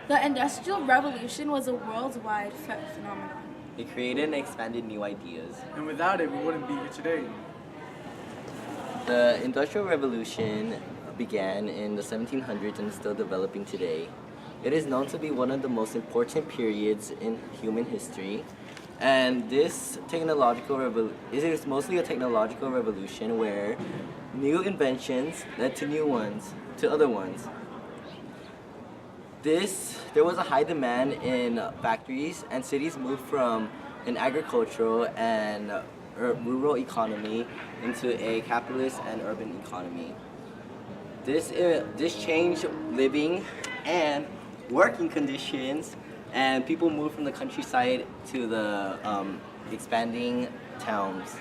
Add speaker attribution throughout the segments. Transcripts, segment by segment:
Speaker 1: The Industrial Revolution was a worldwide phenomenon.
Speaker 2: It created and expanded new ideas.
Speaker 3: And without it, we wouldn't be here today.
Speaker 2: The Industrial Revolution began in the 1700s and is still developing today. It is known to be one of the most important periods in human history. And this technological revolution is mostly a technological revolution where new inventions led to new ones, to other ones. There was a high demand in factories, and cities moved from an agricultural and rural economy into a capitalist and urban economy. This changed living and working conditions, and people moved from the countryside to the expanding towns.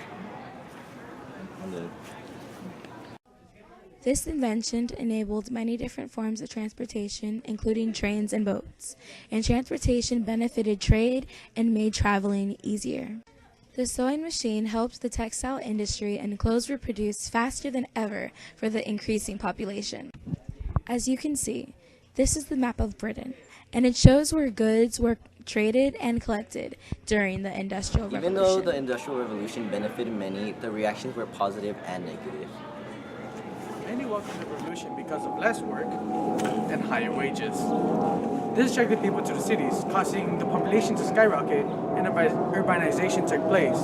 Speaker 1: This invention enabled many different forms of transportation, including trains and boats, and transportation benefited trade and made traveling easier. The sewing machine helped the textile industry, and clothes were produced faster than ever for the increasing population. As you can see, this is the map of Britain, and it shows where goods were traded and collected during the Industrial Revolution.
Speaker 2: Even though the Industrial Revolution benefited many, the reactions were positive and negative.
Speaker 3: Many welcomed the revolution because of less work and higher wages. This attracted people to the cities, causing the population to skyrocket and urbanization took place.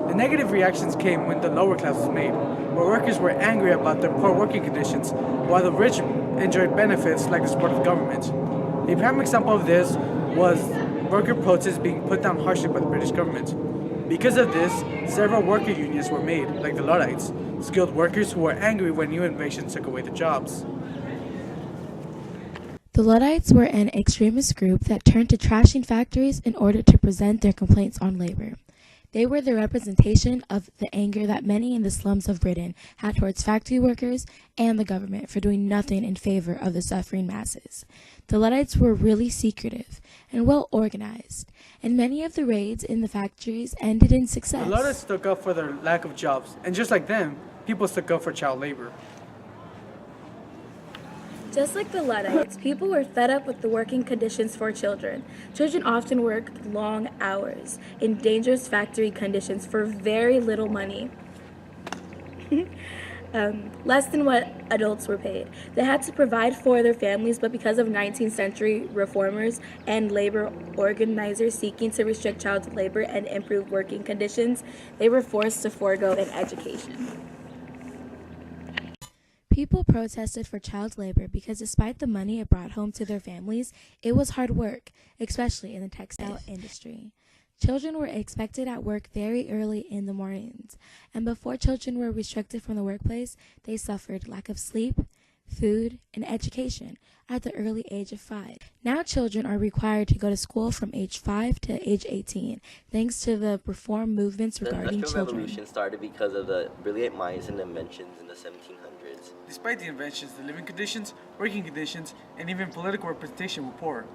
Speaker 3: The negative reactions came when the lower class was made, where workers were angry about their poor working conditions, while the rich enjoyed benefits like the support of government. A prime example of this was worker protests being put down harshly by the British government. Because of this, several worker unions were made, like the Luddites, skilled workers who were angry when new innovations took away their jobs.
Speaker 1: The Luddites were an extremist group that turned to trashing factories in order to present their complaints on labor. They were the representation of the anger that many in the slums of Britain had towards factory workers and the government for doing nothing in favor of the suffering masses. The Luddites were really secretive and well organized, and many of the raids in the factories ended in success.
Speaker 3: The Luddites stuck up for their lack of jobs, and just like them, people stuck up for child labor.
Speaker 1: Just like the Luddites, people were fed up with the working conditions for children. Children often worked long hours in dangerous factory conditions for very little money. Less than what adults were paid. They had to provide for their families, but because of 19th century reformers and labor organizers seeking to restrict child labor and improve working conditions, they were forced to forego an education. People protested for child labor because despite the money it brought home to their families, it was hard work, especially in the textile industry. Children were expected at work very early in the mornings, and before children were restricted from the workplace, they suffered lack of sleep, food, and education at the early age of 5. Now children are required to go to school from age 5 to age 18, thanks to the reform movements regarding
Speaker 2: The Industrial
Speaker 1: children.
Speaker 2: Revolution started because of the brilliant minds and inventions in the 1700s.
Speaker 3: Despite the inventions, the living conditions, working conditions, and even political representation were poor.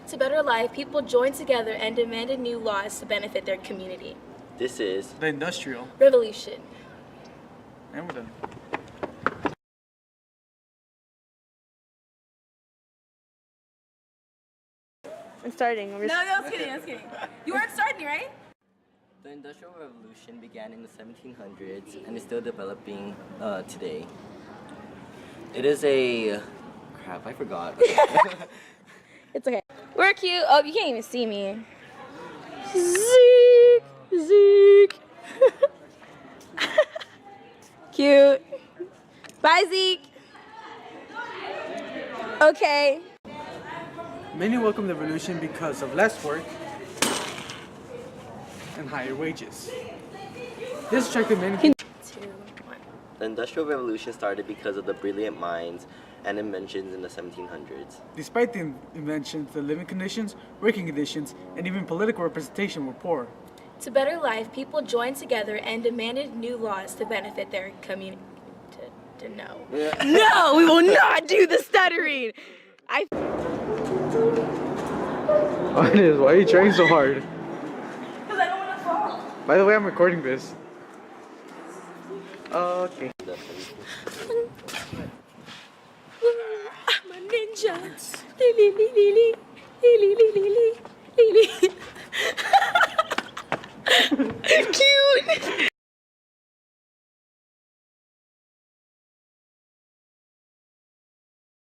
Speaker 1: To better life, people joined together and demanded new laws to benefit their community.
Speaker 2: This is
Speaker 3: The Industrial
Speaker 1: Revolution.
Speaker 3: And we're done.
Speaker 4: I'm starting.
Speaker 1: No, I was kidding. You weren't starting, right?
Speaker 2: The Industrial Revolution began in the 1700s and is still developing today. It is a... Crap, I forgot.
Speaker 4: It's okay. We're cute. Oh, you can't even see me. Zeke. Cute. Bye, Zeke. Okay.
Speaker 3: Many welcomed the revolution because of less work and higher wages. This attracted many people.
Speaker 2: The Industrial Revolution started because of the brilliant minds and inventions in the 1700s.
Speaker 3: Despite the inventions, the living conditions, working conditions, and even political representation were poor.
Speaker 1: To better life, people joined together and demanded new laws to benefit their community. No.
Speaker 4: No, we will not do the stuttering.
Speaker 3: Artis, why are you trying so hard?
Speaker 1: Because I don't want to fall.
Speaker 3: By the way, I'm recording this. Okay.
Speaker 1: I'm a ninja.
Speaker 4: Cute.